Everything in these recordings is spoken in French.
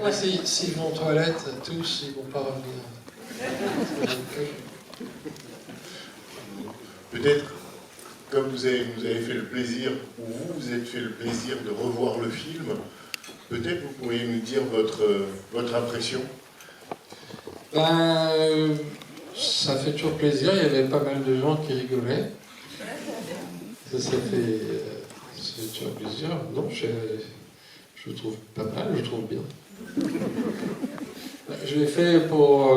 Ouais. S'ils vont aux toilettes, tous, ils ne vont pas revenir. Peut-être, comme vous avez fait le plaisir, ou vous vous êtes fait le plaisir de revoir le film, peut-être vous pourriez nous dire votre impression. Ben, ça fait toujours plaisir, il y avait pas mal de gens qui rigolaient. Ça fait toujours plaisir. Non, je le trouve pas mal, je le trouve bien. Je l'ai fait pour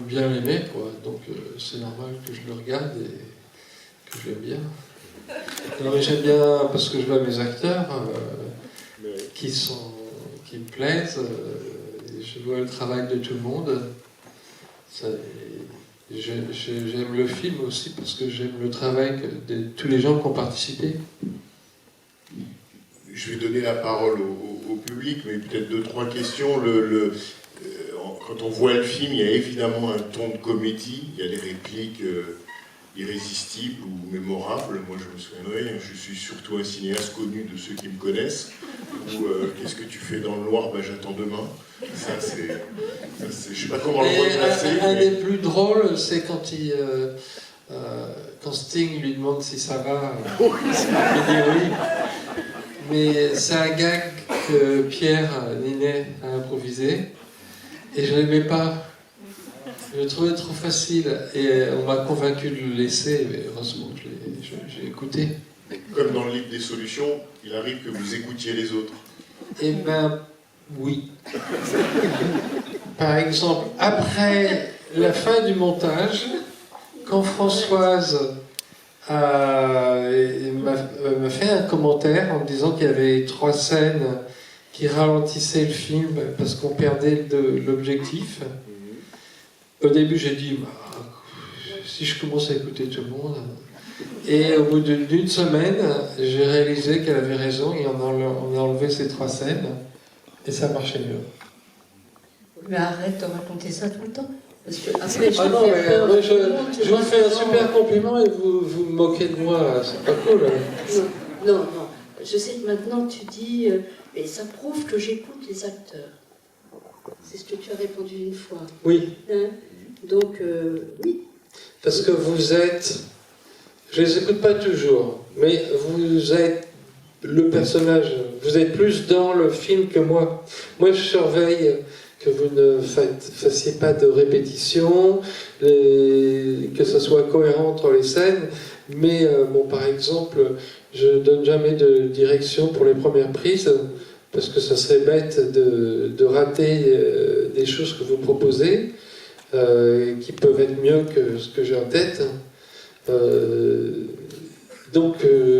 bien l'aimer, quoi. Donc c'est normal que je le regarde et que je l'aime bien. Non, mais j'aime bien parce que je vois mes acteurs qui me plaisent. Je vois le travail de tout le monde. J'aime le film aussi parce que j'aime le travail de tous les gens qui ont participé. Je vais donner la parole au public, mais peut-être 2-3 questions. Quand on voit le film, il y a évidemment un ton de comédie, il y a des répliques irrésistibles ou mémorables. Moi, je me souviendrai, je suis surtout un cinéaste connu de ceux qui me connaissent. Ou qu'est-ce que tu fais dans le Loir? Ben, j'attends demain. Ça, c'est, je sais pas comment le replacer. Un des plus drôles, c'est quand Sting lui demande si ça va. Il dit oui. Mais c'est un gag que Pierre Ninet a improvisé. Et je ne l'aimais pas. Je le trouvais trop facile. Et on m'a convaincu de le laisser, mais heureusement que j'ai écouté. Comme dans le livre des solutions, il arrive que vous écoutiez les autres. Eh ben, oui. Par exemple, après la fin du montage, quand Françoise m'a fait un commentaire en me disant qu'il y avait 3 scènes qui ralentissaient le film parce qu'on perdait l'objectif. Au début, j'ai dit, si je commence à écouter tout le monde... Et au bout d'une semaine, j'ai réalisé qu'elle avait raison et on a enlevé ces 3 scènes et ça marchait mieux. Mais arrête de raconter ça tout le temps. Parce que après, je vous fais un super compliment et vous me moquez de moi, c'est pas cool. Non. Je sais que maintenant tu dis, et ça prouve que j'écoute les acteurs. C'est ce que tu as répondu une fois. Oui. Hein? Donc, oui. Parce que vous êtes... Je les écoute pas toujours, mais vous êtes le personnage, vous êtes plus dans le film que moi. Moi, je surveille que vous ne fassiez pas de répétition, que ça soit cohérent entre les scènes, mais par exemple, je donne jamais de direction pour les premières prises, parce que ça serait bête de rater des choses que vous proposez, qui peuvent être mieux que ce que j'ai en tête. Donc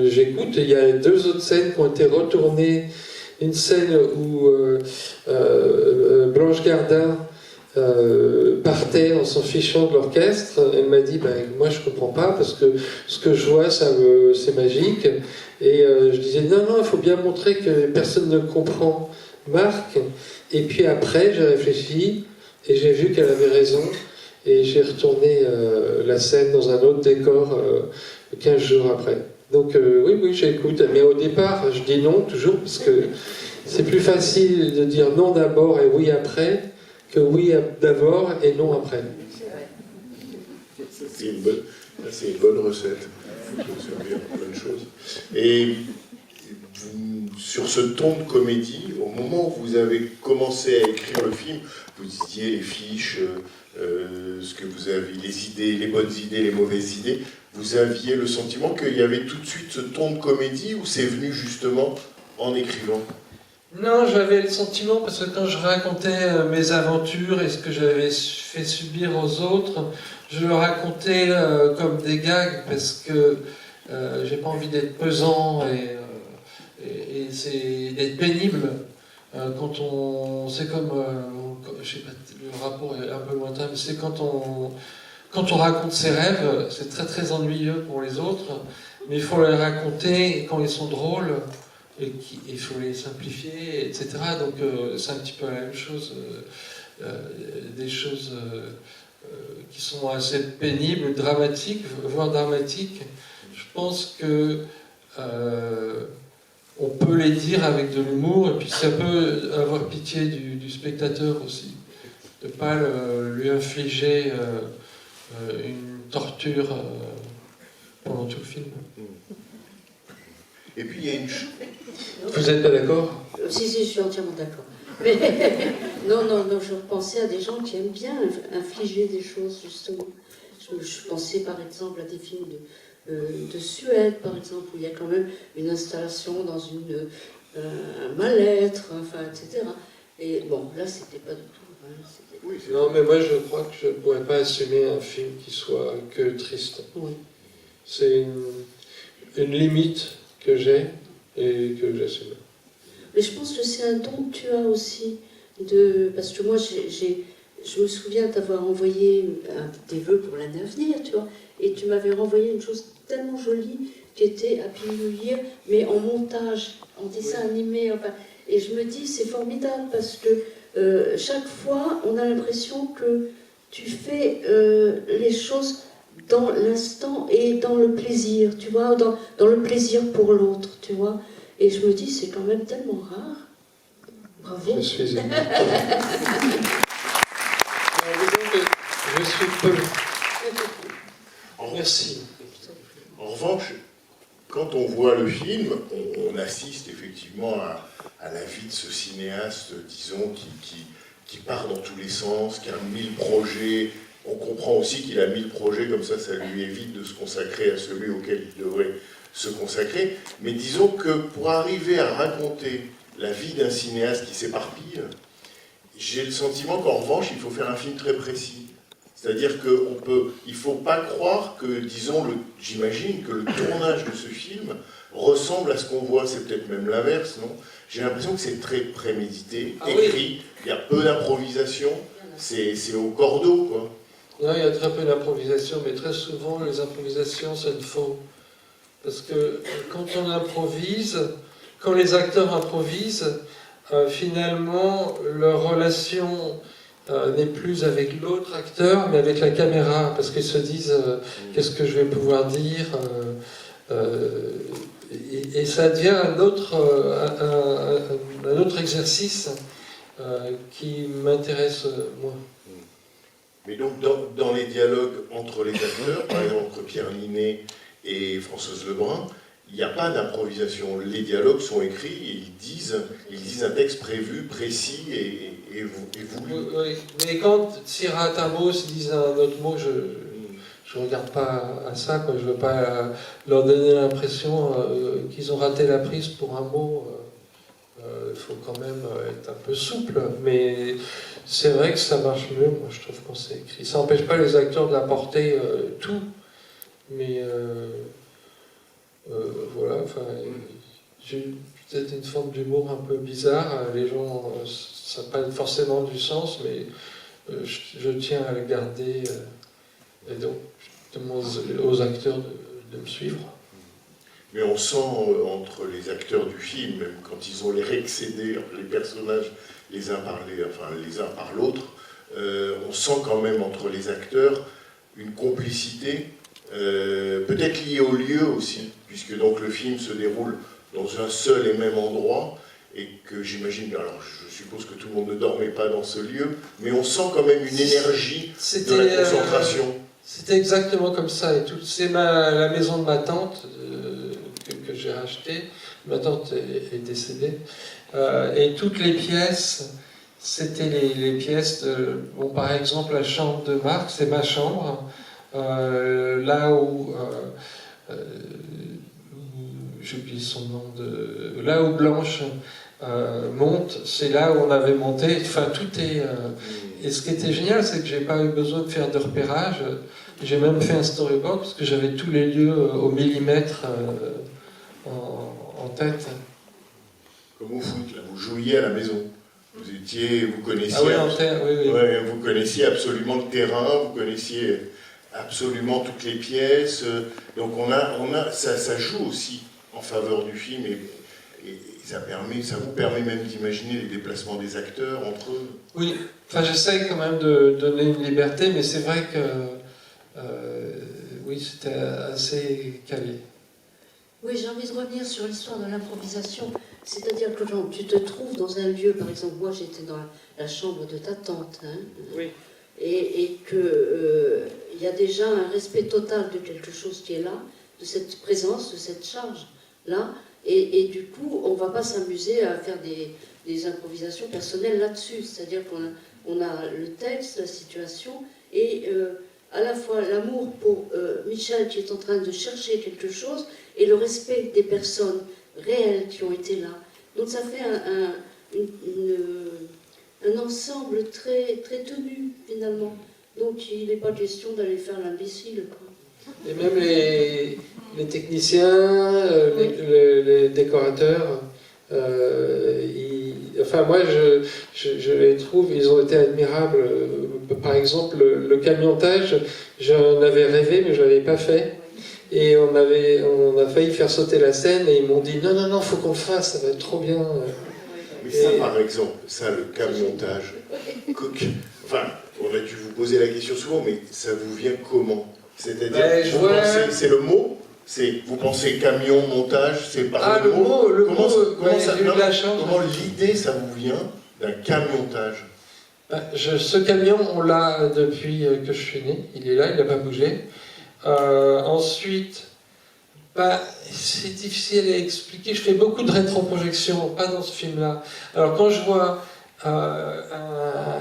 j'écoute, il y a 2 autres scènes qui ont été retournées. Une scène où Blanche Gardin partait en s'en fichant de l'orchestre. Elle m'a dit, moi je comprends pas parce que ce que je vois c'est magique. Et je disais, non, il faut bien montrer que personne ne comprend Marc. Et puis après j'ai réfléchi et j'ai vu qu'elle avait raison. Et j'ai retourné la scène dans un autre décor 15 jours après. Donc oui, j'écoute. Mais au départ, je dis non toujours, parce que c'est plus facile de dire non d'abord et oui après, que oui d'abord et non après. C'est une bonne recette. Il faut se servir de plein de choses. Et sur ce ton de comédie, au moment où vous avez commencé à écrire le film, vous disiez les fiches... ce que vous aviez, les idées, les bonnes idées, les mauvaises idées, vous aviez le sentiment qu'il y avait tout de suite ce ton de comédie ou c'est venu justement en écrivant? Non, j'avais le sentiment parce que quand je racontais mes aventures et ce que j'avais fait subir aux autres, je le racontais comme des gags parce que j'ai pas envie d'être pesant et c'est d'être pénible. Quand on... C'est comme... je sais pas, le rapport est un peu lointain, mais c'est quand on raconte ses rêves, c'est très très ennuyeux pour les autres, mais il faut les raconter quand ils sont drôles, et il faut les simplifier, etc. Donc c'est un petit peu la même chose, des choses qui sont assez pénibles, dramatiques, voire dramatiques. Je pense que on peut les dire avec de l'humour, et puis ça peut avoir pitié du spectateur aussi, de ne pas lui infliger une torture pendant tout le film. Et puis il y a une chose. Vous êtes pas d'accord? Si, je suis entièrement d'accord. Mais non, je pensais à des gens qui aiment bien infliger des choses, justement. Je pensais par exemple à des films de Suède, par exemple, où il y a quand même une installation dans un mal-être, enfin, etc. Et bon, là, c'était pas du tout. Hein, Oui, non, mais moi, je crois que je ne pourrais pas assumer un film qui soit que triste. oui. C'est une limite que j'ai et que j'assume. Mais je pense que c'est un don que tu as aussi, parce que moi, je me souviens t'avoir envoyé des vœux pour l'année à venir, tu vois, et tu m'avais renvoyé une chose tellement jolie qui était Happy New Year, mais en montage, en dessin animé, enfin, et je me dis, c'est formidable, parce que chaque fois, on a l'impression que tu fais les choses dans l'instant et dans le plaisir, tu vois, dans le plaisir pour l'autre, tu vois. Et je me dis, c'est quand même tellement rare. Bravo. Je suis ému. Je suis peu. Merci. En revanche, quand on voit le film, on assiste effectivement à la vie de ce cinéaste, disons, qui part dans tous les sens, qui a 1000 projets. On comprend aussi qu'il a 1000 projets, comme ça lui évite de se consacrer à celui auquel il devrait se consacrer. Mais disons que pour arriver à raconter la vie d'un cinéaste qui s'éparpille, j'ai le sentiment qu'en revanche, il faut faire un film très précis. C'est-à-dire qu'il ne faut pas croire que, disons, j'imagine que le tournage de ce film ressemble à ce qu'on voit, c'est peut-être même l'inverse, non? J'ai l'impression que c'est très prémédité, écrit, il y a peu d'improvisation, c'est au cordeau, quoi. Non, il y a très peu d'improvisation, mais très souvent, les improvisations, c'est une faute. Parce que quand on improvise, quand les acteurs improvisent, finalement, leur relation n'est plus avec l'autre acteur, mais avec la caméra, parce qu'ils se disent qu'est-ce que je vais pouvoir dire, et ça devient un autre exercice qui m'intéresse moins. Mais donc, dans les dialogues entre les acteurs, par exemple entre Pierre Ninet et Françoise Lebrun, il n'y a pas d'improvisation. Les dialogues sont écrits et ils disent un texte prévu, précis et voulu. Oui, mais quand s'ils ratent un mot, s'ils disent un autre mot, je ne regarde pas à ça, quoi. Je ne veux pas leur donner l'impression qu'ils ont raté la prise pour un mot. Il faut quand même être un peu souple, mais c'est vrai que ça marche mieux, moi je trouve, quand c'est écrit. Ça n'empêche pas les acteurs d'apporter tout, mais voilà, enfin, j'ai peut-être une forme d'humour un peu bizarre, les gens, ça n'a pas forcément du sens, mais je tiens à le garder, et donc je demande aux acteurs de me suivre. Mais on sent entre les acteurs du film, même quand ils ont les excédés, les personnages les uns par l'autre, on sent quand même entre les acteurs une complicité, peut-être liée au lieu aussi, puisque donc le film se déroule dans un seul et même endroit, et que j'imagine, alors je suppose que tout le monde ne dormait pas dans ce lieu, mais on sent quand même une énergie de la concentration. C'était exactement comme ça, et c'est la maison de ma tante que j'ai rachetée. Ma tante est décédée, et toutes les pièces, c'était les pièces de, bon, par exemple la chambre de Marc, c'est ma chambre, là où j'ai oublié son nom, là où Blanche monte, c'est là où on avait monté, enfin tout est... Et ce qui était génial, c'est que j'ai pas eu besoin de faire de repérage, j'ai même fait un storyboard, parce que j'avais tous les lieux au millimètre en tête. Comme au foot, là, vous jouiez à la maison. Vous connaissiez, oui. Ouais, vous connaissiez absolument le terrain, vous connaissiez absolument toutes les pièces. Donc ça joue aussi en faveur du film et ça vous permet même d'imaginer les déplacements des acteurs entre eux. Oui, enfin j'essaie quand même de donner une liberté, mais c'est vrai que oui, c'était assez calé. Oui, j'ai envie de revenir sur l'histoire de l'improvisation. C'est-à-dire que quand tu te trouves dans un lieu, par exemple, moi j'étais dans la chambre de ta tante, hein, Oui. et que il y a déjà un respect total de quelque chose qui est là, de cette présence, de cette charge-là, et du coup, on ne va pas s'amuser à faire des improvisations personnelles là-dessus. C'est-à-dire qu'on a le texte, la situation, et à la fois l'amour pour Michel qui est en train de chercher quelque chose, et le respect des personnes réelles qui ont été là. Donc ça fait un ensemble très, très tenu, finalement. Donc il n'est pas question d'aller faire l'imbécile, quoi. Et même les techniciens, les décorateurs, enfin moi je les trouve, ils ont été admirables. Par exemple, le camiontage, j'en avais rêvé, mais je ne l'avais pas fait. Et on a failli faire sauter la scène et ils m'ont dit non, faut qu'on le fasse, ça va être trop bien. Mais ça, par exemple, ça, le camiontage, enfin, on a dû vous poser la question souvent, mais ça vous vient comment? C'est-à-dire, c'est le mot? Vous pensez camion, montage, c'est par le mot? Comment l'idée, ça vous vient d'un camiontage? Ce camion, on l'a depuis que je suis né, il est là, il n'a pas bougé. Ensuite, c'est difficile à expliquer. Je fais beaucoup de rétroprojection, pas dans ce film-là. Alors quand je vois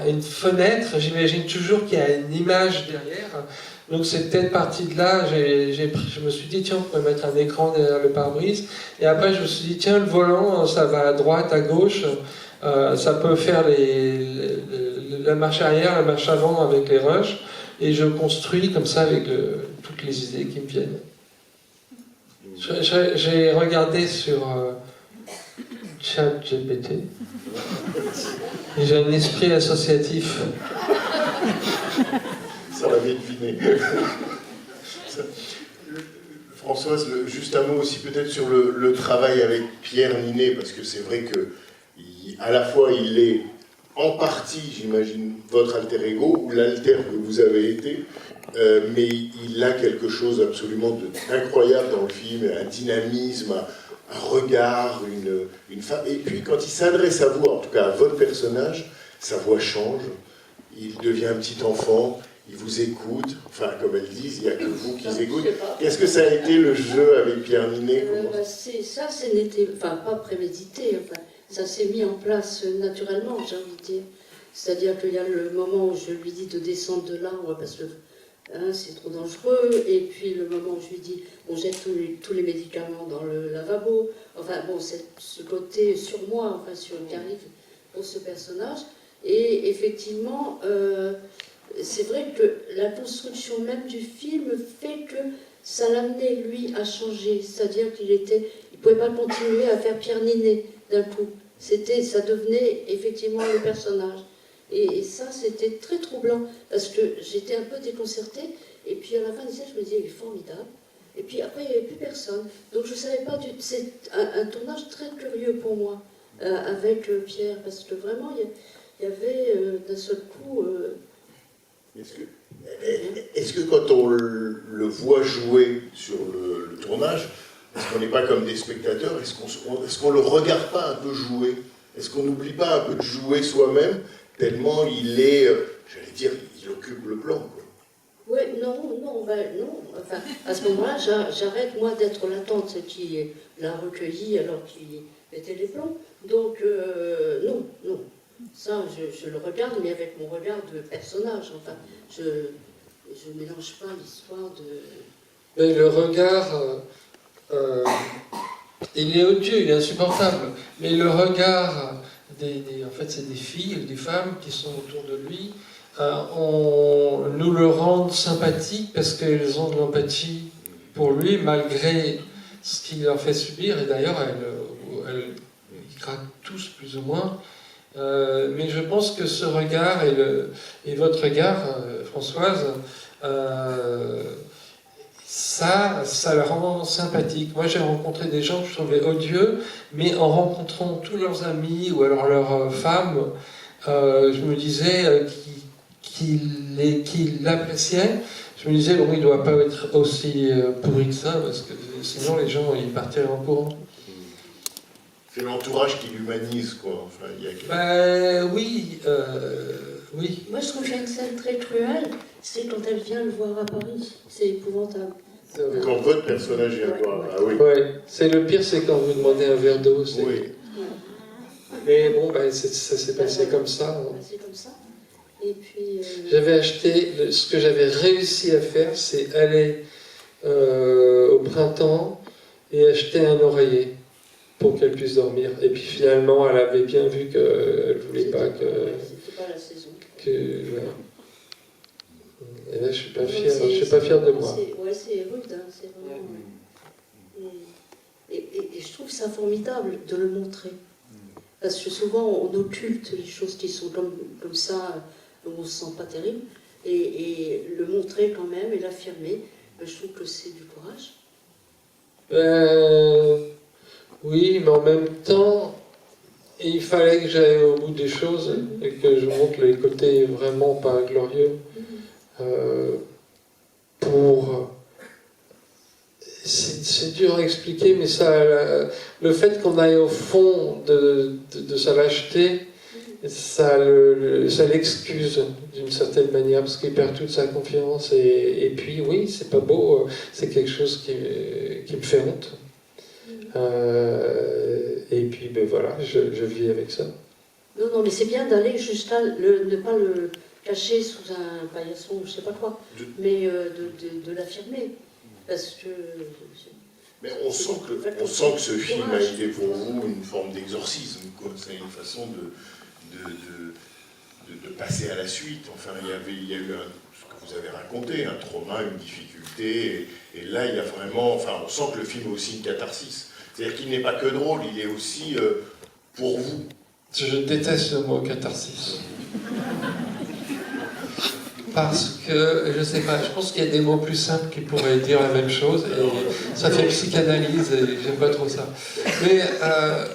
une fenêtre, j'imagine toujours qu'il y a une image derrière. Donc c'est peut-être parti de là. Je me suis dit tiens, on pourrait mettre un écran derrière le pare-brise. Et après je me suis dit tiens, le volant, ça va à droite, à gauche. Ça peut faire la marche arrière, la marche avant avec les rushs. Et je construis comme ça avec toutes les idées qui me viennent. J'ai regardé sur ChatGPT et j'ai un esprit associatif. Ça l'avait deviné. Françoise, juste un mot aussi peut-être sur le travail avec Pierre Ninet, parce que c'est vrai que à la fois il est en partie, j'imagine, votre alter ego, ou l'alter que vous avez été, mais il a quelque chose absolument d'incroyable dans le film, un dynamisme, un regard, une femme. Et puis quand il s'adresse à vous, en tout cas à votre personnage, sa voix change, il devient un petit enfant, il vous écoute, enfin comme elles disent, il n'y a que vous qui écoutez. Qu'est-ce que ça a été le jeu avec Pierre Ninet? Ça, ce n'était pas prémédité, enfin, ça s'est mis en place naturellement, j'ai envie de dire. C'est-à-dire qu'il y a le moment où je lui dis de descendre de l'arbre parce que c'est trop dangereux, et puis le moment où je lui dis on jette tous les médicaments dans le lavabo. Enfin bon, c'est ce côté sur moi, enfin qui arrive pour ce personnage. Et effectivement, c'est vrai que la construction même du film fait que ça l'amenait lui à changer. C'est-à-dire qu'il ne pouvait pas continuer à faire Pierre Ninet d'un coup. Ça devenait effectivement le personnage. Et ça, c'était très troublant, parce que j'étais un peu déconcertée, et puis à la fin de scène, je me disais, il est formidable. Et puis après, il n'y avait plus personne. Donc je ne savais pas, c'est un tournage très curieux pour moi, avec Pierre, parce que vraiment, il y avait d'un seul coup... Est-ce que quand on le voit jouer sur le tournage, est-ce qu'on n'est pas comme des spectateurs? Est-ce qu'on ne le regarde pas un peu jouer? Est-ce qu'on n'oublie pas un peu de jouer soi-même, tellement il est, j'allais dire, il occupe le plan, quoi? Oui, non. Enfin, à ce moment-là, j'arrête, moi, d'être la tante qui l'a recueilli alors qu'il mettait les plans. Donc, non. Ça, je le regarde, mais avec mon regard de personnage. Enfin, je ne mélange pas l'histoire de... Mais le regard, il est odieux, il est insupportable. Mais le regard en fait, c'est des filles, des femmes qui sont autour de lui, nous le rendent sympathique parce qu'elles ont de l'empathie pour lui, malgré ce qu'il leur fait subir. Et d'ailleurs, ils craquent tous plus ou moins. Mais je pense que ce regard et votre regard, Françoise, ça le rend sympathique. Moi, j'ai rencontré des gens que je trouvais odieux, mais en rencontrant tous leurs amis ou alors leurs femmes, je me disais qu'il l'appréciait, je me disais, bon, il ne doit pas être aussi pourri que ça, parce que sinon les gens ils partiraient en courant. C'est l'entourage qui l'humanise, quoi. Enfin, il y a quelque... Oui, oui. Moi, je trouve qu'il y a une scène très cruelle, c'est quand elle vient le voir à Paris. C'est épouvantable. Quand votre personnage vient voir. Ah oui. Ouais, c'est le pire, c'est quand vous demandez un verre d'eau. Oui. Mais bon, ça s'est passé comme ça. C'est comme ça. Et puis. J'avais acheté, ce que j'avais réussi à faire, c'est aller au printemps et acheter un oreiller pour qu'elle puisse dormir. Et puis finalement, elle avait bien vu qu'elle ne voulait pas que. C'était pas la saison. Voilà. Et là, je suis pas fier. Je suis pas fier de moi. Ouais, c'est rude, hein, c'est vraiment. Et je trouve ça formidable de le montrer. Parce que souvent, on occulte les choses qui sont comme ça, où on ne se sent pas terrible. Et le montrer quand même et l'affirmer, je trouve que c'est du courage. Oui, mais en même temps, il fallait que j'aille au bout des choses et que je montre les côtés vraiment pas glorieux. C'est dur à expliquer, mais ça, le fait qu'on aille au fond de sa lâcheté, ça l'excuse d'une certaine manière, parce qu'il perd toute sa confiance. Et puis, oui, c'est pas beau, c'est quelque chose qui me fait honte. Et puis, ben voilà, je vis avec ça. Non, mais c'est bien d'aller jusqu'à ne pas le cacher sous un paillasson, je sais pas quoi, mais de l'affirmer. Parce que. Mais on sent que ce film a été pour vous une forme d'exorcisme, quoi. C'est une façon de passer à la suite. Enfin, il y a eu ce que vous avez raconté, un trauma, une difficulté, et là, il y a vraiment. Enfin, on sent que le film est aussi une catharsis. C'est-à-dire qu'il n'est pas que drôle, il est aussi pour vous. Je déteste le mot catharsis. Parce que, je sais pas, je pense qu'il y a des mots plus simples qui pourraient dire la même chose, et ça fait psychanalyse, et j'aime pas trop ça. Mais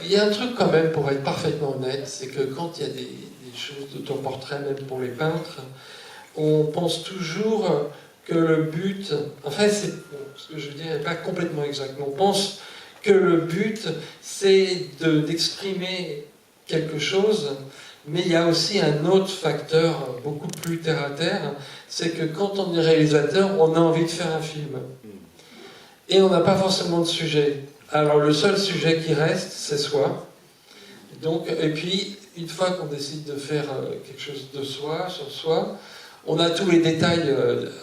il y a un truc quand même, pour être parfaitement honnête, c'est que quand il y a des choses d'autoportrait, même pour les peintres, on pense toujours que le but, enfin c'est, ce que je dis n'est pas complètement exact, mais on pense que le but, c'est d'exprimer quelque chose. Mais il y a aussi un autre facteur beaucoup plus terre à terre, c'est que quand on est réalisateur, on a envie de faire un film. Et on n'a pas forcément de sujet. Alors le seul sujet qui reste, c'est soi. Donc, et puis, une fois qu'on décide de faire quelque chose de soi, sur soi, on a tous les détails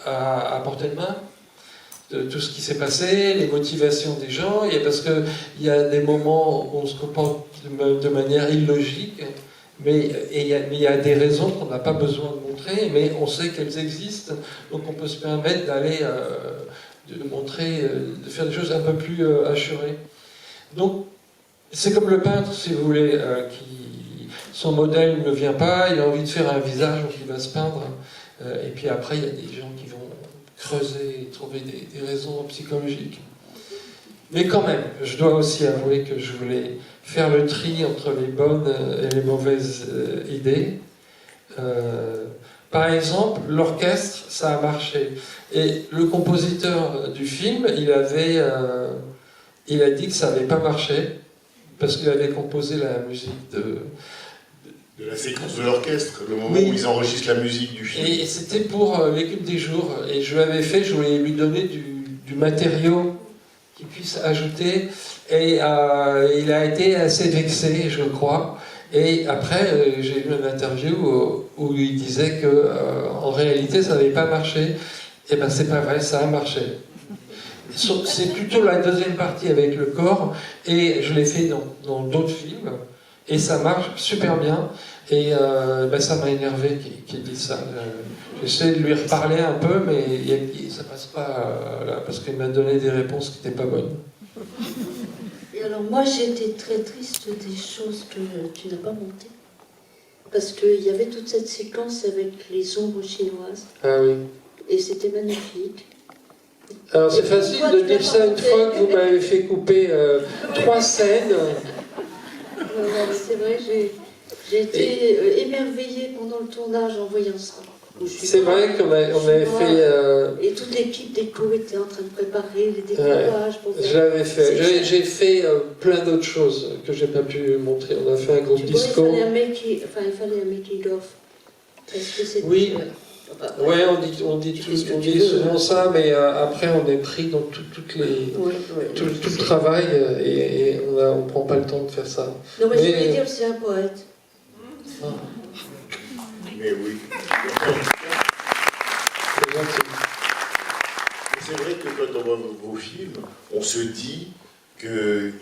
à portée de main, de tout ce qui s'est passé, les motivations des gens, et parce qu'il y a des moments où on se comporte de manière illogique, mais il y a des raisons qu'on n'a pas besoin de montrer, mais on sait qu'elles existent, donc on peut se permettre d'aller de montrer, de faire des choses un peu plus assurées. Donc c'est comme le peintre, si vous voulez, son modèle ne vient pas, il a envie de faire un visage, donc il va se peindre, et puis après il y a des gens qui vont creuser et trouver des raisons psychologiques. Mais quand même, je dois aussi avouer que je voulais faire le tri entre les bonnes et les mauvaises idées. Par exemple, l'orchestre, ça a marché. Et le compositeur du film, il a dit que ça n'avait pas marché, parce qu'il avait composé la musique de la séquence de l'orchestre, le moment où ils enregistrent la musique du film. Et c'était pour l'équipe des jours. Et je l'avais fait, je voulais lui donner du matériau qu'il puisse ajouter. Et il a été assez vexé, je crois. Et après, j'ai lu une interview où il disait que en réalité, ça n'avait pas marché. Et ben, c'est pas vrai, ça a marché. C'est plutôt la deuxième partie avec le corps, et je l'ai fait dans d'autres films, et ça marche super bien. Et ben, ça m'a énervé qu'il dise ça. J'essaie de lui reparler un peu, mais ça passe pas là, parce qu'il m'a donné des réponses qui n'étaient pas bonnes. Et alors moi j'ai été très triste des choses que tu n'as pas montées. Parce qu'il y avait toute cette séquence avec les ombres chinoises. Ah oui. Et c'était magnifique. Alors c'est facile de dire ça une fois que vous m'avez fait couper 3 scènes. C'est vrai, j'ai été émerveillée pendant le tournage en voyant ça. C'est vrai qu'on avait fait... Et toute l'équipe déco était en train de préparer les découpages pour faire... J'avais fait. J'ai fait plein d'autres choses que j'ai pas pu montrer. On a fait un groupe disco. Il fallait un making-of. Est-ce que c'est... Oui. Ouais, on dit souvent ça, mais après on est pris dans tout le travail et on prend pas le temps de faire ça. Non, mais je voulais dire, c'est un poète. Ah. Mais oui. C'est vrai que quand on voit vos films, on se dit qu'il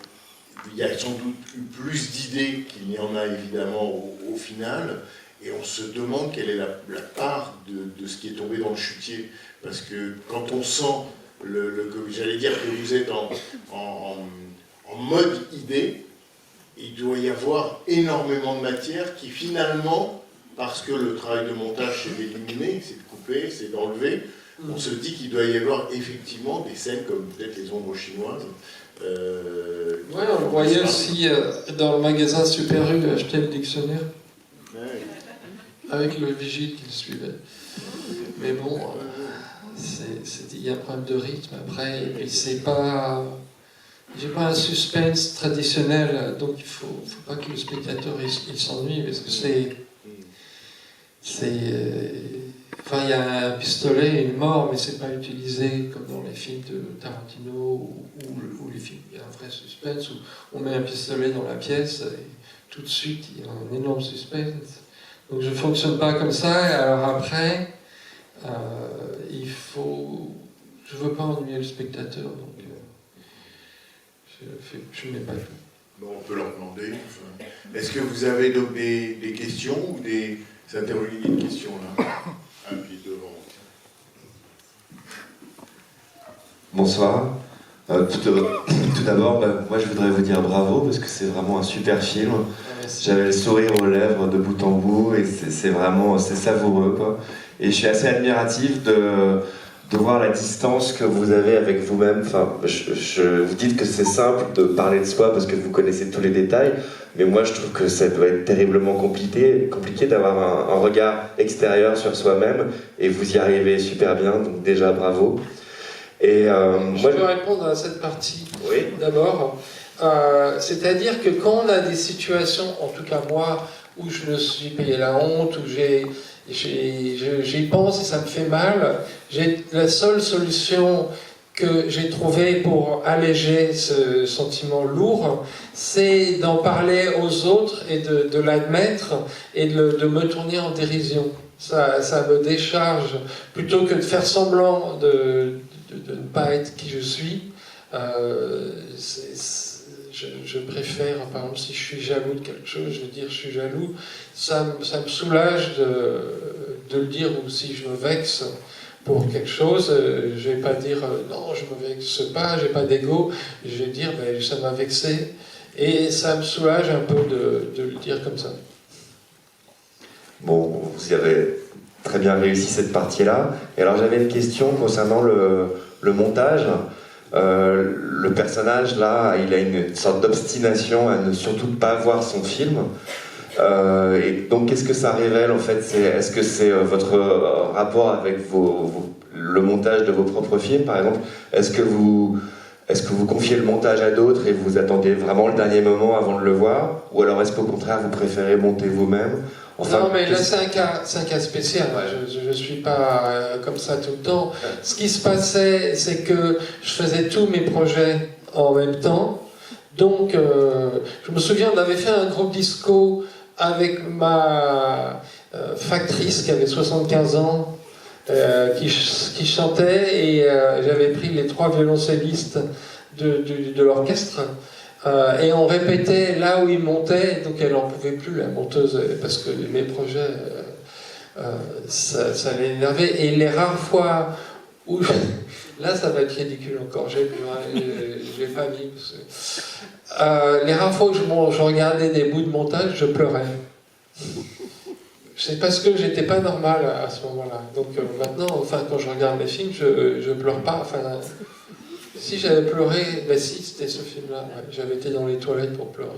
y a sans doute eu plus d'idées qu'il n'y en a évidemment au final, et on se demande quelle est la part de ce qui est tombé dans le chutier. Parce que quand on sent, j'allais dire que vous êtes en mode idée, il doit y avoir énormément de matière qui finalement, parce que le travail de montage c'est d'éliminer, c'est de couper, c'est d'enlever, on se dit qu'il doit y avoir effectivement des scènes comme peut-être les ombres chinoises. Ouais, on le voyait aussi dans le magasin Super U acheter le dictionnaire. Ouais. Avec le vigile qui le suivait. Mais bon, il y a un problème de rythme après, et puis c'est pas... J'ai pas un suspense traditionnel, donc il faut pas que le spectateur il s'ennuie, parce que enfin, il y a un pistolet et une mort, mais c'est pas utilisé comme dans les films de Tarantino ou les films. Il y a un vrai suspense où on met un pistolet dans la pièce et tout de suite il y a un énorme suspense. Donc je fonctionne pas comme ça. Et alors après, je veux pas ennuyer le spectateur, donc je mets pas tout. Bon, on peut leur demander. Enfin, est-ce que vous avez donc des questions ou des interrogations, une question là? Un pied devant. Bonsoir. Tout d'abord, moi je voudrais vous dire bravo parce que c'est vraiment un super film. J'avais le sourire aux lèvres de bout en bout et c'est savoureux, quoi. Et je suis assez admiratif de voir la distance que vous avez avec vous-même. Enfin, vous dites que c'est simple de parler de soi parce que vous connaissez tous les détails, mais moi je trouve que ça doit être terriblement compliqué d'avoir un regard extérieur sur soi-même, et vous y arrivez super bien, donc déjà bravo. Et je peux répondre à cette partie. Oui. D'abord, c'est-à-dire que quand on a des situations, en tout cas moi, où je me suis payé la honte, où j'y pense et ça me fait mal, la seule solution que j'ai trouvée pour alléger ce sentiment lourd, c'est d'en parler aux autres et de l'admettre et de me tourner en dérision. Ça me décharge, plutôt que de faire semblant de ne pas être qui je suis. Je préfère, par exemple, si je suis jaloux de quelque chose, je vais dire je suis jaloux. Ça me soulage de le dire, ou si je me vexe pour quelque chose, je vais pas dire non, je me vexe pas, j'ai pas d'ego. Je vais dire ça m'a vexé, et ça me soulage un peu de le dire comme ça. Bon, vous y avez très bien réussi cette partie-là. Et alors j'avais une question concernant le montage. Le personnage là, il a une sorte d'obstination à ne surtout pas voir son film. Et donc qu'est-ce que ça révèle en fait? Est-ce que c'est votre rapport avec le montage de vos propres films, par exemple? Est-ce que vous confiez le montage à d'autres et vous attendez vraiment le dernier moment avant de le voir? Ou alors est-ce qu'au contraire vous préférez monter vous-même? Enfin, non, mais là c'est un cas spécial. Je ne suis pas comme ça tout le temps. Ce qui se passait, c'est que je faisais tous mes projets en même temps. Donc, je me souviens, on avait fait un groupe disco avec ma factrice qui avait 75 ans, qui chantait, et j'avais pris les 3 violoncellistes de l'orchestre. Et on répétait là où il montait, donc elle n'en pouvait plus, la monteuse, parce que mes projets, ça l'énervait. Et les rares fois où... Là, ça va être ridicule encore, je l'ai pas mis. Les rares fois où je regardais des bouts de montage, je pleurais. C'est parce que j'étais pas normal à ce moment-là. Donc maintenant, quand je regarde mes films, je pleure pas. Si j'avais pleuré, si, c'était ce film-là. Ouais, j'avais été dans les toilettes pour pleurer.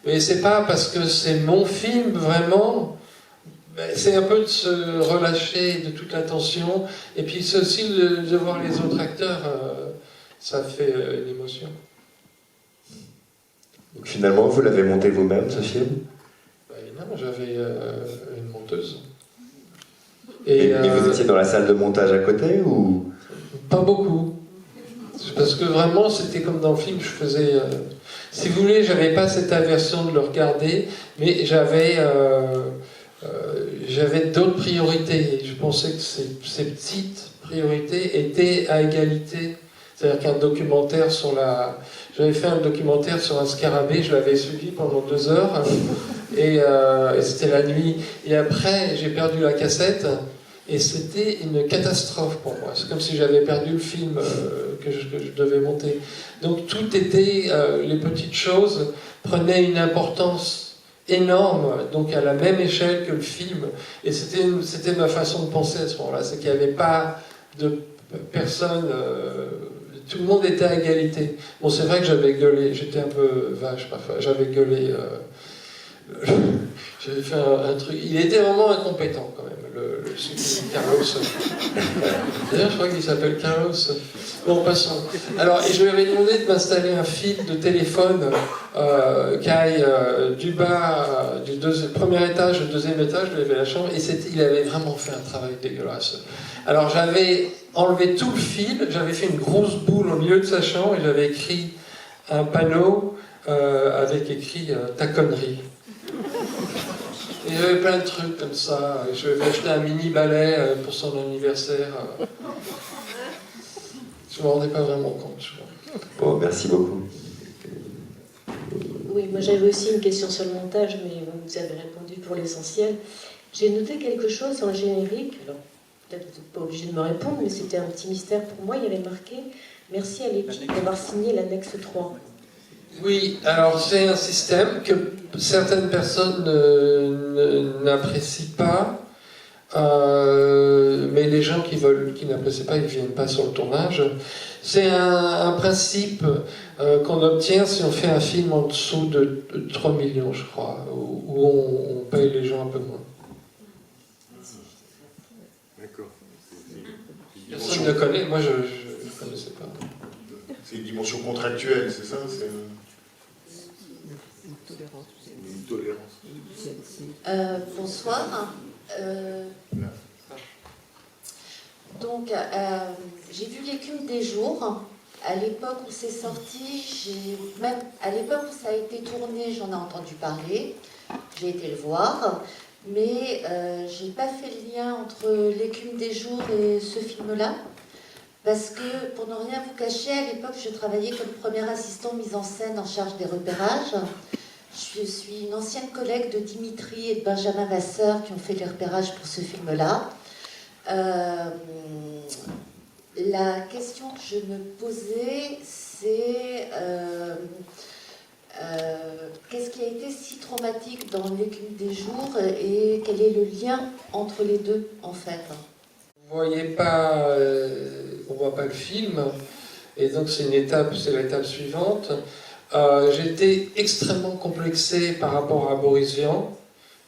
Mais c'est pas parce que c'est mon film, vraiment. Ben, c'est un peu de se relâcher de toute la tension, et puis c'est aussi de voir les autres acteurs, ça fait une émotion. Donc finalement, vous l'avez monté vous-même, ce film? Ben, non, j'avais une monteuse. Et vous étiez dans la salle de montage à côté ou? Pas beaucoup. Parce que vraiment, c'était comme dans le film, je faisais... si vous voulez, j'avais pas cette aversion de le regarder, mais j'avais d'autres priorités. Je pensais que ces petites priorités étaient à égalité. C'est-à-dire qu'un documentaire sur la... J'avais fait un documentaire sur un scarabée, je l'avais suivi pendant 2 heures, et c'était la nuit. Et après, j'ai perdu la cassette, et c'était une catastrophe pour moi. C'est comme si j'avais perdu le film que je devais monter. Donc tout était... les petites choses prenaient une importance énorme, donc à la même échelle que le film. Et c'était ma façon de penser à ce moment-là, c'est qu'il n'y avait pas de personne... tout le monde était à égalité. Bon, c'est vrai que j'avais gueulé, j'étais un peu vache parfois, j'avais gueulé... j'avais fait un truc... Il était vraiment incompétent quand même, le Carlos. D'ailleurs, je crois qu'il s'appelle Carlos. Bon, passons. Alors, et je lui avais demandé de m'installer un fil de téléphone qui aille du bas, du premier étage au 2e étage, je lui avais la chambre, et il avait vraiment fait un travail dégueulasse. Alors, j'avais enlevé tout le fil, j'avais fait une grosse boule au milieu de sa chambre, et j'avais écrit un panneau avec écrit ta connerie. Et il y avait plein de trucs comme ça. Je lui avais acheté un mini balai pour son anniversaire. Je ne me rendais pas vraiment compte, je crois. Bon, merci beaucoup. Oui, moi j'avais aussi une question sur le montage, mais vous avez répondu pour l'essentiel. J'ai noté quelque chose sur le générique. Alors, peut-être vous n'êtes pas obligé de me répondre, mais c'était un petit mystère pour moi. Il y avait marqué « Merci à l'équipe d'avoir signé l'annexe 3 ». Oui, alors c'est un système que certaines personnes n'apprécient pas, mais les gens qui n'apprécient pas, ils ne viennent pas sur le tournage. C'est un principe qu'on obtient si on fait un film en dessous de 3 millions, je crois, où on paye les gens un peu moins. D'accord. Personne ne connaît, moi je ne connaissais pas. C'est une dimension contractuelle, c'est ça? Une tolérance. Bonsoir. Donc, j'ai vu L'écume des jours. À l'époque où c'est sorti, même à l'époque où ça a été tourné, j'en ai entendu parler. J'ai été le voir, mais j'ai pas fait le lien entre L'écume des jours et ce film-là. Parce que, pour ne rien vous cacher, à l'époque, je travaillais comme première assistante mise en scène en charge des repérages. Je suis une ancienne collègue de Dimitri et de Benjamin Vasseur qui ont fait les repérages pour ce film-là. La question que je me posais, c'est qu'est-ce qui a été si traumatique dans L'écume des jours et quel est le lien entre les deux, en fait? Vous voyez pas, on voit pas le film, et donc c'est l'étape suivante. J'étais extrêmement complexé par rapport à Boris Vian.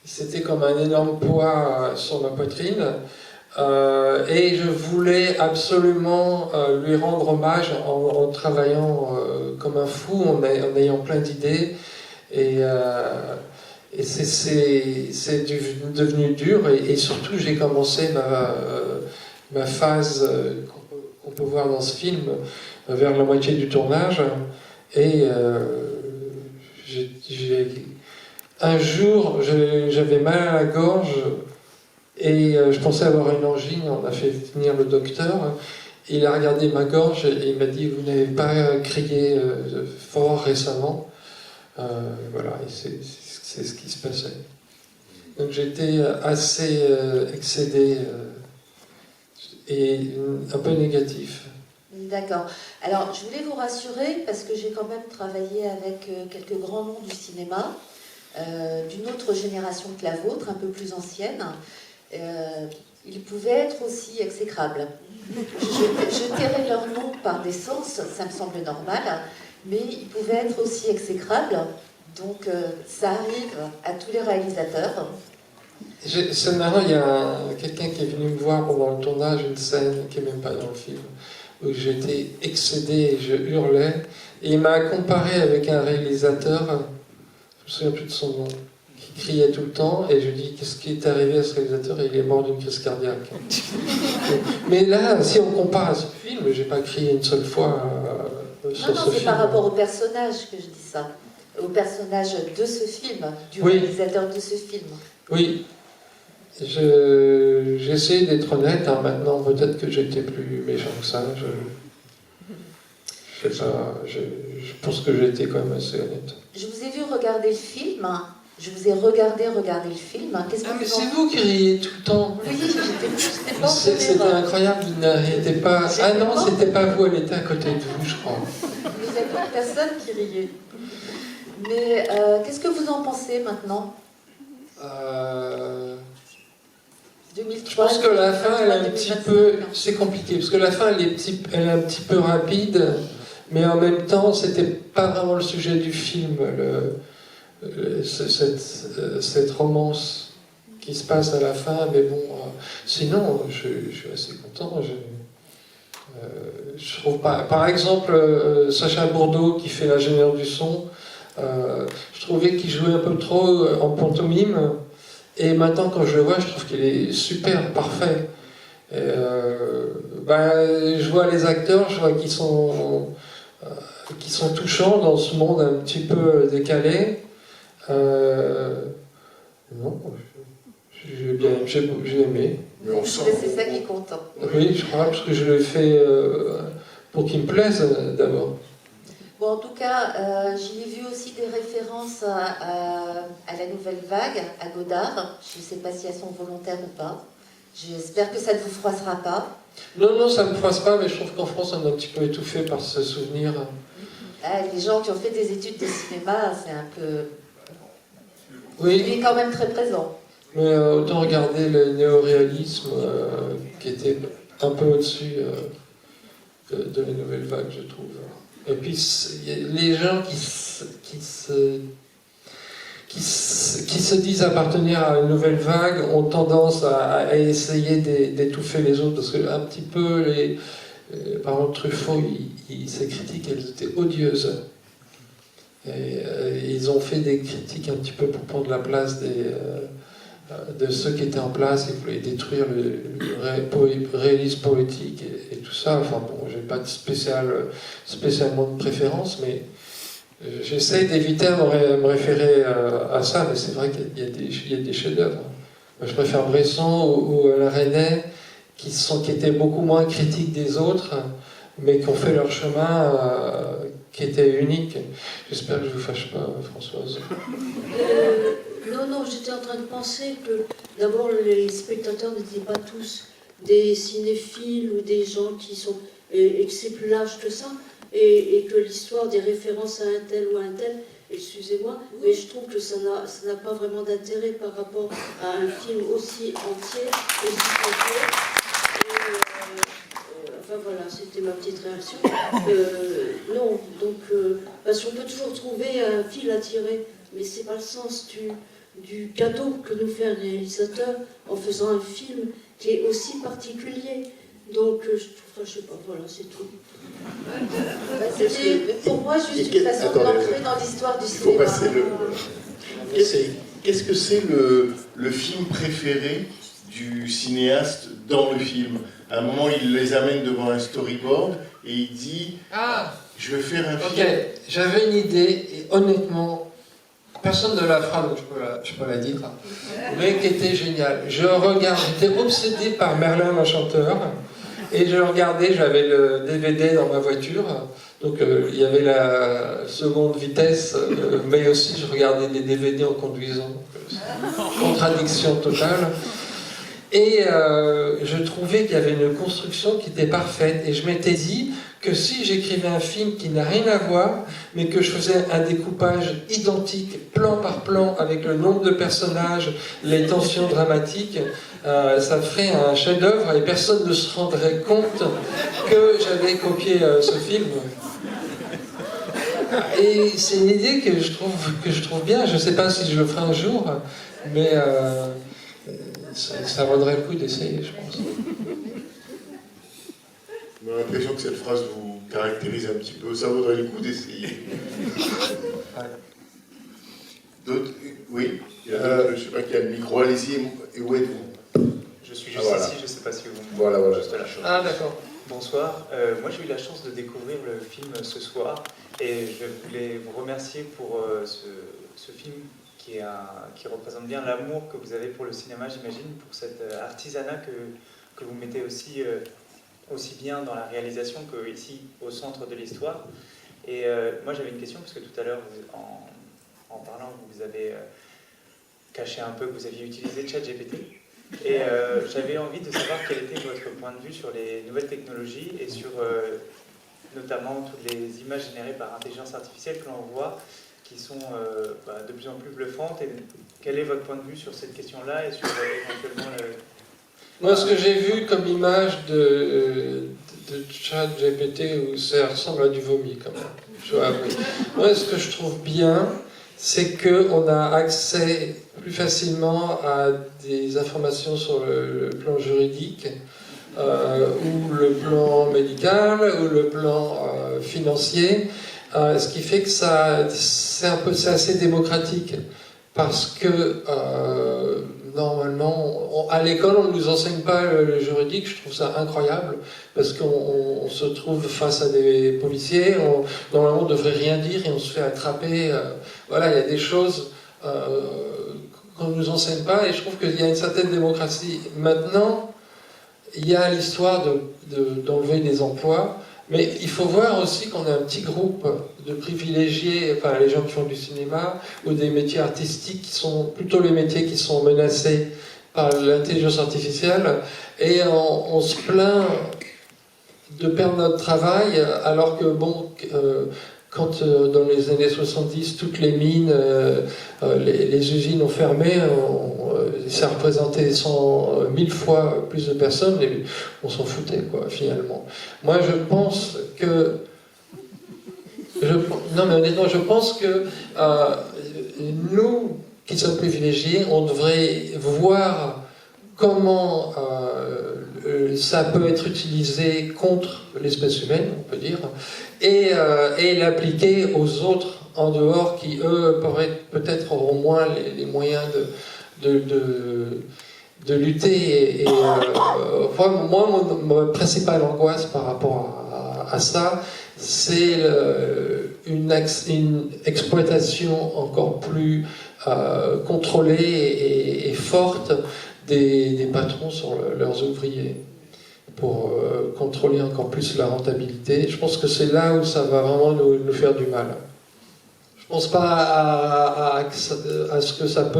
C'était comme un énorme poids sur ma poitrine. Et je voulais absolument lui rendre hommage en travaillant comme un fou, en ayant plein d'idées. Et c'est devenu dur. Et surtout, j'ai commencé ma phase qu'on peut voir dans ce film vers la moitié du tournage. Et un jour, j'avais mal à la gorge et je pensais avoir une angine. On a fait venir le docteur. Il a regardé ma gorge et il m'a dit « Vous n'avez pas crié fort récemment ». Voilà, et c'est ce qui se passait. Donc j'étais assez excédé et un peu négatif. D'accord. Alors, je voulais vous rassurer, parce que j'ai quand même travaillé avec quelques grands noms du cinéma, d'une autre génération que la vôtre, un peu plus ancienne. Ils pouvaient être aussi exécrables. Je tairai leur nom par décence, ça me semble normal, mais ils pouvaient être aussi exécrables. Donc, ça arrive à tous les réalisateurs. C'est marrant, il y a quelqu'un qui est venu me voir pendant le tournage, une scène qui n'est même pas dans le film, où j'étais excédé et je hurlais. Et il m'a comparé avec un réalisateur, je me souviens plus de son nom, qui criait tout le temps. Et je lui dis, qu'est-ce qui est arrivé à ce réalisateur? Et il est mort d'une crise cardiaque. Mais là, si on compare à ce film, j'ai pas crié une seule fois sur Non, ce non, c'est film. par rapport au personnage que je dis ça. Au personnage de ce film, du Oui. réalisateur de ce film. Oui. J'essaie d'être honnête, hein. Maintenant peut-être que j'étais plus méchant que ça. Je sais pas, je pense que j'ai été quand même assez honnête. Je vous ai vu regarder le film. Je vous ai regardé le film. Qu'est-ce que Ah mais vous en... c'est vous qui riez tout le temps. Oui, j'étais pas en C'était colère. incroyable, vous n'arrêtez pas. Ah non, c'était pas vous, elle était à côté de vous, je crois. Il n'y a pas personne qui riait. Mais qu'est-ce que vous en pensez maintenant 2003, Je pense que la fin, elle est un 2025, petit peu... C'est compliqué, parce que la fin, elle est un petit peu rapide, mais en même temps, c'était pas vraiment le sujet du film, cette romance qui se passe à la fin, mais bon, sinon, je suis assez content. Je trouve pas... Par exemple, Sacha Bourdeau, qui fait l'ingénieur du son, je trouvais qu'il jouait un peu trop en pantomime. Et maintenant, quand je le vois, je trouve qu'il est super, parfait. Et, je vois les acteurs, je vois qu'ils sont touchants dans ce monde un petit peu décalé. Non, j'ai aimé. Mais on sent. Mais c'est ça qui compte. Oui, je crois, parce que je le fais pour qu'il me plaise d'abord. Bon, en tout cas, j'y ai vu aussi des références à la nouvelle vague, à Godard. Je ne sais pas si elles sont volontaires ou pas. J'espère que ça ne vous froissera pas. Non, ça ne me froisse pas, mais je trouve qu'en France, on est un petit peu étouffé par ce souvenir. Les gens qui ont fait des études de cinéma, c'est un peu... Oui. Il est quand même très présent. Mais autant regarder le néoréalisme qui était un peu au-dessus de la nouvelle vague, je trouve. Et puis les gens qui se disent appartenir à une nouvelle vague ont tendance à essayer d'étouffer les autres, parce que un petit peu par exemple Truffaut, ses critiques, elles étaient odieuses. Et ils ont fait des critiques un petit peu pour prendre la place de ceux qui étaient en place et voulaient détruire le réalisme poétique et tout ça. Enfin bon, j'ai pas spécialement de préférence, mais j'essaie d'éviter à me référer à ça, mais c'est vrai qu'il y a des chefs-d'œuvre. Je préfère Bresson ou La Reynaud, qui étaient beaucoup moins critiques des autres, mais qui ont fait leur chemin, qui était unique. J'espère que je ne vous fâche pas, Françoise. Non, j'étais en train de penser que d'abord les spectateurs n'étaient pas tous des cinéphiles ou des gens qui sont... et que c'est plus large que ça, et que l'histoire des références à un tel ou à un tel, excusez-moi, mais je trouve que ça n'a pas vraiment d'intérêt par rapport à un film aussi entier, aussi complet. Enfin voilà, c'était ma petite réaction. Non, donc, parce qu'on peut toujours trouver un fil à tirer, mais c'est pas le sens du cadeau que nous fait un réalisateur en faisant un film qui est aussi particulier. Donc, je sais pas, voilà, c'est tout. C'était pour moi juste une façon d'entrer dans l'histoire du Il faut cinéma. passer Qu'est-ce que c'est le film préféré du cinéaste dans le film? À un moment, il les amène devant un storyboard et il dit je vais faire un film. Ok, j'avais une idée, et honnêtement, personne ne la fera, donc je peux la dire, mais qui était génial. J'étais obsédé par Merlin l'Enchanteur, et je regardais, j'avais le DVD dans ma voiture, donc il y avait la seconde vitesse, mais aussi je regardais des DVD en conduisant. Contradiction totale. Et je trouvais qu'il y avait une construction qui était parfaite. Et je m'étais dit que si j'écrivais un film qui n'a rien à voir, mais que je faisais un découpage identique, plan par plan, avec le nombre de personnages, les tensions dramatiques, ça ferait un chef-d'œuvre et personne ne se rendrait compte que j'avais copié ce film. Et c'est une idée que je trouve bien. Je ne sais pas si je le ferai un jour, mais ça vaudrait le coup d'essayer, je pense. On a l'impression que cette phrase vous caractérise un petit peu. Ça vaudrait le coup d'essayer. D'autres? Oui. Il y a d'autres, je ne sais pas qui a le micro. Allez-y. Et où êtes-vous? Je suis juste voilà. ici, je ne sais pas si vous me Voilà. juste là. Ah, d'accord. Bonsoir, moi j'ai eu la chance de découvrir le film ce soir et je voulais vous remercier pour ce film qui représente bien l'amour que vous avez pour le cinéma, j'imagine, pour cet artisanat que vous mettez aussi bien dans la réalisation que ici au centre de l'histoire. Et moi j'avais une question parce que tout à l'heure en parlant vous avez caché un peu que vous aviez utilisé ChatGPT. Et j'avais envie de savoir quel était votre point de vue sur les nouvelles technologies et sur notamment toutes les images générées par intelligence artificielle que l'on voit qui sont de plus en plus bluffantes. Et quel est votre point de vue sur cette question-là et sur éventuellement le... Moi, ce que j'ai vu comme image de ChatGPT, où ça ressemble à du vomi quand même, je dois avouer. Moi, ce que je trouve bien, c'est qu'on a accès plus facilement à des informations sur le plan juridique, ou le plan médical, ou le plan financier, ce qui fait que c'est assez démocratique, parce que normalement, à l'école, on ne nous enseigne pas le juridique. Je trouve ça incroyable, parce qu'on se trouve face à des policiers, normalement on ne devrait rien dire et on se fait attraper. Voilà, il y a des choses qu'on ne nous enseigne pas, et je trouve qu'il y a une certaine démocratie. Maintenant, il y a l'histoire d'enlever des emplois, mais il faut voir aussi qu'on a un petit groupe de privilégiés, enfin les gens qui font du cinéma, ou des métiers artistiques qui sont plutôt les métiers qui sont menacés par l'intelligence artificielle, et on se plaint de perdre notre travail, alors que bon... Quand dans les années 70, toutes les mines, les usines ont fermé, ça représentait 1000 fois plus de personnes, et on s'en foutait, quoi, finalement. Moi, je pense que... non, mais honnêtement, je pense que nous, qui sommes privilégiés, on devrait voir comment ça peut être utilisé contre l'espèce humaine, on peut dire, et l'appliquer aux autres en dehors qui, eux, peut-être auront moins les moyens de lutter. Moi, ma principale angoisse par rapport à ça, c'est une exploitation encore plus contrôlée et forte des patrons sur leurs ouvriers, pour contrôler encore plus la rentabilité. Je pense que c'est là où ça va vraiment nous faire du mal. Je ne pense pas à ce que ça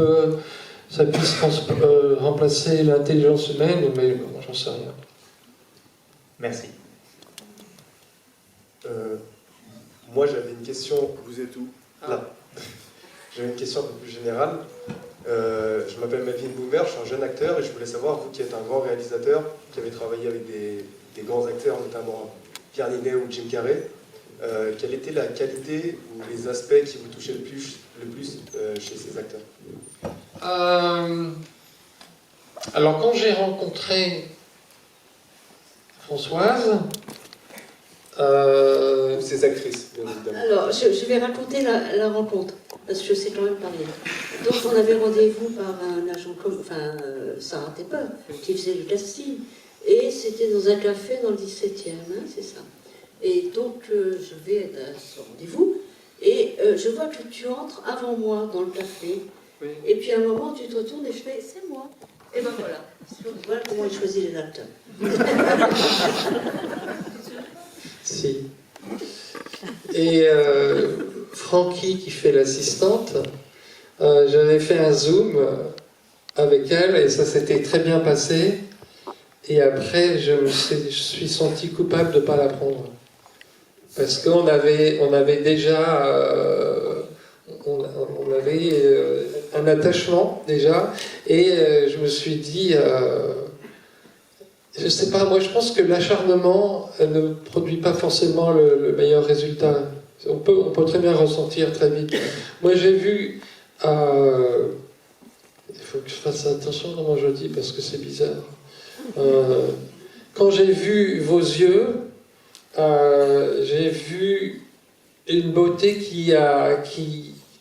puisse remplacer l'intelligence humaine, mais bon, j'en sais rien. Merci. Moi, j'avais une question. Vous êtes où? Là. J'avais une question un peu plus générale. Je m'appelle Melvin Boomer, je suis un jeune acteur et je voulais savoir, vous qui êtes un grand réalisateur, qui avez travaillé avec des grands acteurs, notamment Pierre Ninet ou Jim Carrey, quelle était la qualité ou les aspects qui vous touchaient le plus chez ces acteurs? Alors, quand j'ai rencontré Françoise... Ou ces actrices, bien évidemment. Alors, je vais raconter la rencontre, parce que je sais quand même parler. Donc, on avait rendez-vous par un agent, Sarah Tepper, qui faisait le casting, et c'était dans un café dans le 17e, hein, c'est ça. Et donc, je vais à ce rendez-vous, et je vois que tu entres avant moi dans le café, oui. Et puis à un moment, tu te retournes et je fais, c'est moi. Et ben voilà. Voilà comment il choisit les acteurs. Si. Et Francky, qui fait l'assistante, j'avais fait un Zoom avec elle et ça s'était très bien passé. Et après, je suis senti coupable de ne pas la prendre. Parce qu'on avait déjà... on avait un attachement déjà. Et je me suis dit... je sais pas, moi je pense que l'acharnement ne produit pas forcément le meilleur résultat. On peut très bien ressentir très vite. Moi j'ai vu, il faut que je fasse attention à comment je le dis parce que c'est bizarre. Quand j'ai vu vos yeux, j'ai vu une beauté qui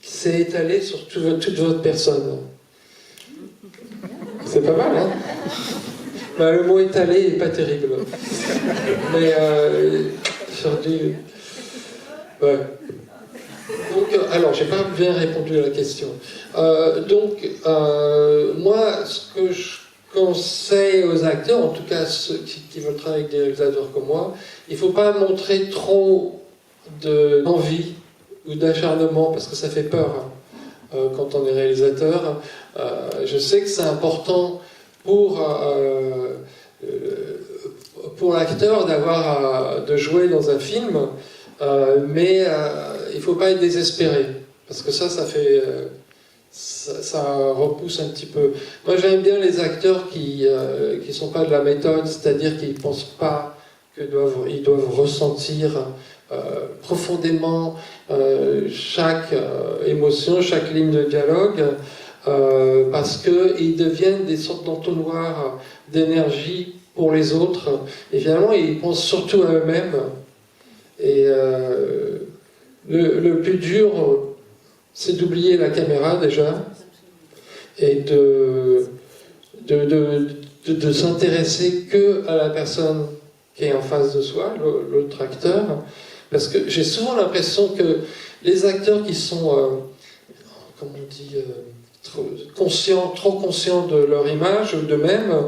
s'est étalée sur toute votre personne. C'est pas mal, hein? Bah, le mot étalé n'est pas terrible. Mais sur du... Ouais. Donc, alors, j'ai pas bien répondu à la question. Moi, ce que je conseille aux acteurs, en tout cas ceux qui veulent travailler avec des réalisateurs comme moi, il ne faut pas montrer trop d'envie ou d'acharnement, parce que ça fait peur quand on est réalisateur. Je sais que c'est important pour l'acteur de jouer dans un film, mais il ne faut pas être désespéré, parce que ça fait... ça repousse un petit peu. Moi, j'aime bien les acteurs qui sont pas de la méthode, c'est-à-dire qu'ils pensent pas qu'ils doivent ressentir profondément chaque émotion, chaque ligne de dialogue, parce qu'ils deviennent des sortes d'entonnoirs d'énergie pour les autres, et finalement, ils pensent surtout à eux-mêmes. Et le plus dur, c'est d'oublier la caméra déjà et de s'intéresser que à la personne qui est en face de soi, l'autre acteur, parce que j'ai souvent l'impression que les acteurs qui sont, comment on dit, trop conscients de leur image ou d'eux-mêmes,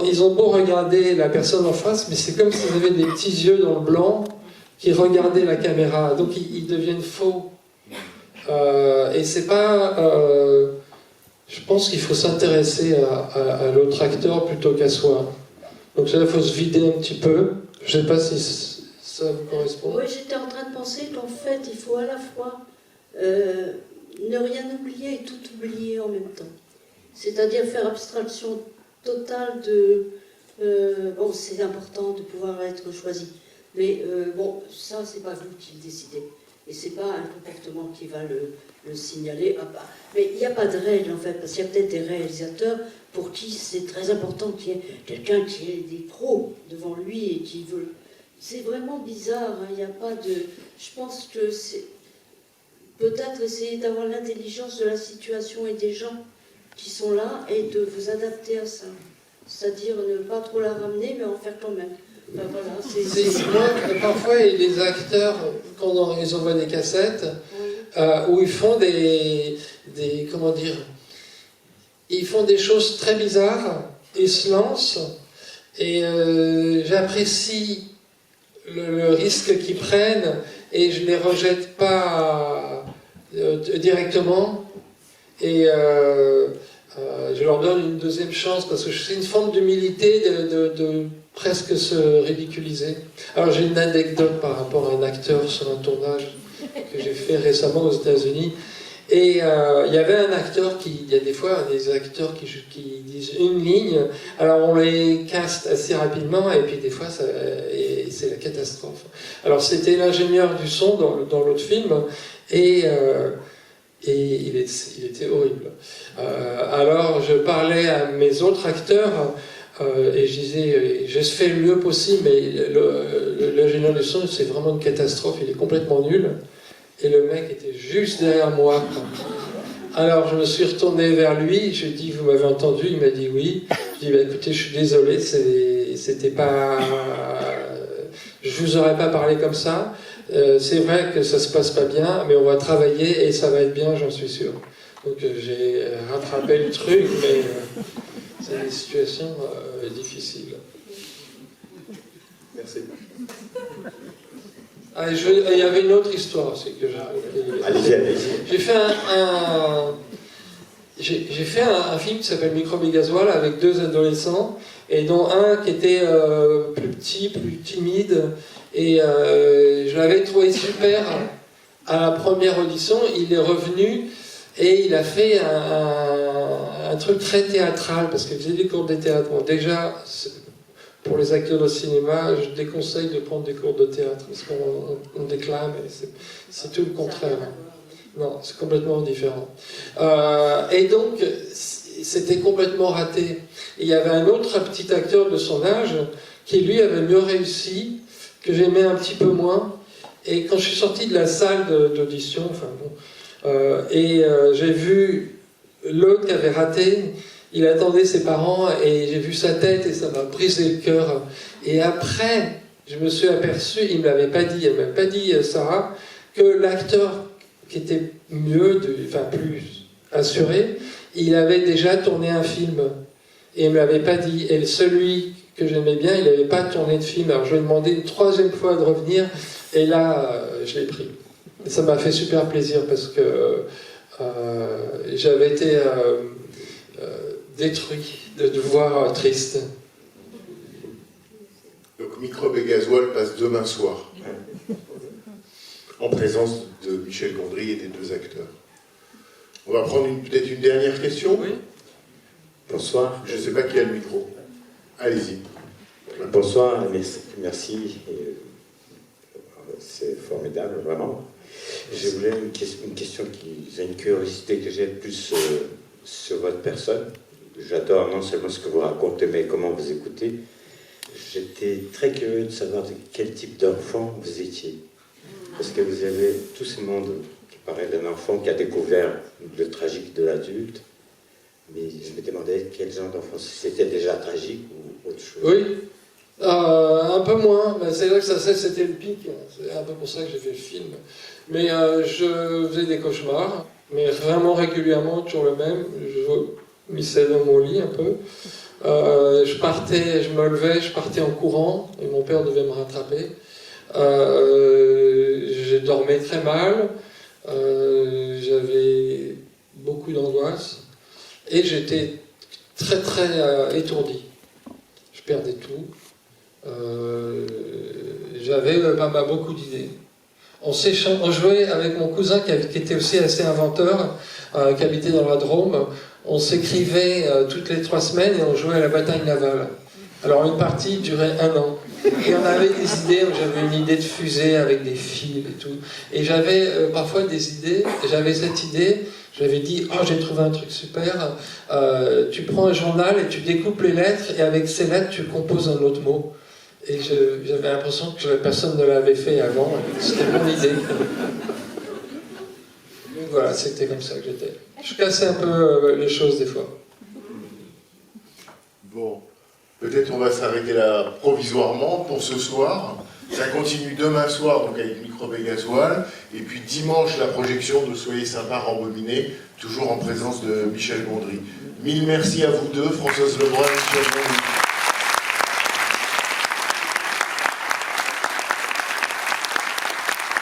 ils ont beau regarder la personne en face, mais c'est comme s'ils avaient des petits yeux dans le blanc qui regardaient la caméra, donc ils deviennent faux. Et c'est pas... je pense qu'il faut s'intéresser à l'autre acteur plutôt qu'à soi. Donc là, il faut se vider un petit peu. Je sais pas si ça vous correspond. Oui, j'étais en train de penser qu'en fait, il faut à la fois ne rien oublier et tout oublier en même temps. C'est-à-dire faire abstraction totale de... bon, c'est important de pouvoir être choisi. Mais bon, ça, c'est pas vous qui le décidez. Et c'est pas un comportement qui va le signaler. Mais il n'y a pas de règle en fait, parce qu'il y a peut-être des réalisateurs pour qui c'est très important qu'il y ait quelqu'un qui ait des pros devant lui et qui veut. C'est vraiment bizarre, hein, il n'y a pas de. Je pense que c'est peut-être essayer d'avoir l'intelligence de la situation et des gens qui sont là et de vous adapter à ça. C'est-à-dire ne pas trop la ramener, mais en faire quand même. Ben voilà, moi, parfois, il y a des acteurs, quand ils envoient des cassettes, où ils font des comment dire, ils font des choses très bizarres, ils se lancent, et j'apprécie le risque qu'ils prennent, et je ne les rejette pas directement, et je leur donne une deuxième chance, parce que c'est une forme d'humilité de presque se ridiculiser. Alors j'ai une anecdote par rapport à un acteur sur un tournage que j'ai fait récemment aux États-Unis. Et il y avait un acteur il y a des fois des acteurs qui disent une ligne, alors on les caste assez rapidement, et puis des fois c'est la catastrophe. Alors c'était l'ingénieur du son dans l'autre film, et il était horrible. Alors je parlais à mes autres acteurs, et je disais, j'ai fait le mieux possible, mais l'ingénieur du son, c'est vraiment une catastrophe, il est complètement nul. Et le mec était juste derrière moi. Alors je me suis retourné vers lui, je lui ai dit, vous m'avez entendu? Il m'a dit oui. Je lui ai dit, écoutez, je suis désolé, c'était pas... je vous aurais pas parlé comme ça. C'est vrai que ça se passe pas bien, mais on va travailler et ça va être bien, j'en suis sûr. Donc j'ai rattrapé le truc, mais... c'est des situations difficiles. Merci. Ah, il y avait une autre histoire aussi que allez-y. J'ai fait un film qui s'appelle Microbe et Gasoil avec deux adolescents, et dont un qui était plus petit, plus timide, et je l'avais trouvé super à la première audition. Il est revenu et il a fait un truc très théâtral, parce qu'il faisait des cours de théâtre. Bon, déjà, pour les acteurs de cinéma, je déconseille de prendre des cours de théâtre, parce qu'on déclame, et c'est tout le contraire. Non, c'est complètement différent. Et donc, c'était complètement raté. Et il y avait un autre petit acteur de son âge qui, lui, avait mieux réussi, que j'aimais un petit peu moins. Et quand je suis sorti de la salle d'audition, enfin bon, j'ai vu l'autre qui avait raté, il attendait ses parents et j'ai vu sa tête et ça m'a brisé le cœur. Et après, je me suis aperçu, il ne me l'avait pas dit, elle ne m'a pas dit, Sarah, que l'acteur qui était mieux, enfin plus assuré, il avait déjà tourné un film. Et il ne me l'avait pas dit. Et celui que j'aimais bien, il n'avait pas tourné de film. Alors je lui ai demandé une 3e fois de revenir, et là, je l'ai pris. Et ça m'a fait super plaisir parce que j'avais été détruit de te voir triste. Donc Microbe et Gasoil passe demain soir, en présence de Michel Gondry et des 2 acteurs. On va prendre peut-être une dernière question. Oui. Bonsoir. Je ne sais pas qui a le micro. Allez-y. Bonsoir, merci. C'est formidable, vraiment. Je voulais une question une curiosité que j'ai plus sur votre personne. J'adore non seulement ce que vous racontez, mais comment vous écoutez. J'étais très curieux de savoir de quel type d'enfant vous étiez. Parce que vous avez tout ce monde qui paraît d'un enfant qui a découvert le tragique de l'adulte. Mais je me demandais quel genre d'enfant, si c'était déjà tragique ou autre chose. Oui, un peu moins. C'est vrai que c'était le pic. C'est un peu pour ça que j'ai fait le film. Mais je faisais des cauchemars, mais vraiment régulièrement, toujours le même. Je missais dans mon lit un peu. Je me levais, je partais en courant, et mon père devait me rattraper. Je dormais très mal, j'avais beaucoup d'angoisse, et j'étais très très étourdi. Je perdais tout. J'avais beaucoup d'idées. On jouait avec mon cousin qui était aussi assez inventeur, qui habitait dans la Drôme. On s'écrivait toutes les 3 semaines et on jouait à la bataille navale. Alors une partie durait 1 an. Et on avait des idées, j'avais une idée de fusée avec des fils et tout. Et j'avais parfois des idées, j'avais cette idée, j'avais dit, oh j'ai trouvé un truc super, tu prends un journal et tu découpes les lettres et avec ces lettres tu composes un autre mot. Et j'avais l'impression que personne ne l'avait fait avant, c'était mon idée. Donc voilà, c'était comme ça que j'étais. Je cassais un peu les choses des fois. Bon, peut-être on va s'arrêter là provisoirement pour ce soir. Ça continue demain soir donc avec Microbe et Gasoil. Et puis dimanche, la projection de Soyez sympa, rembobiné, toujours en présence de Michel Gondry. Mille merci à vous deux, Françoise Lebrun et Michel Gondry.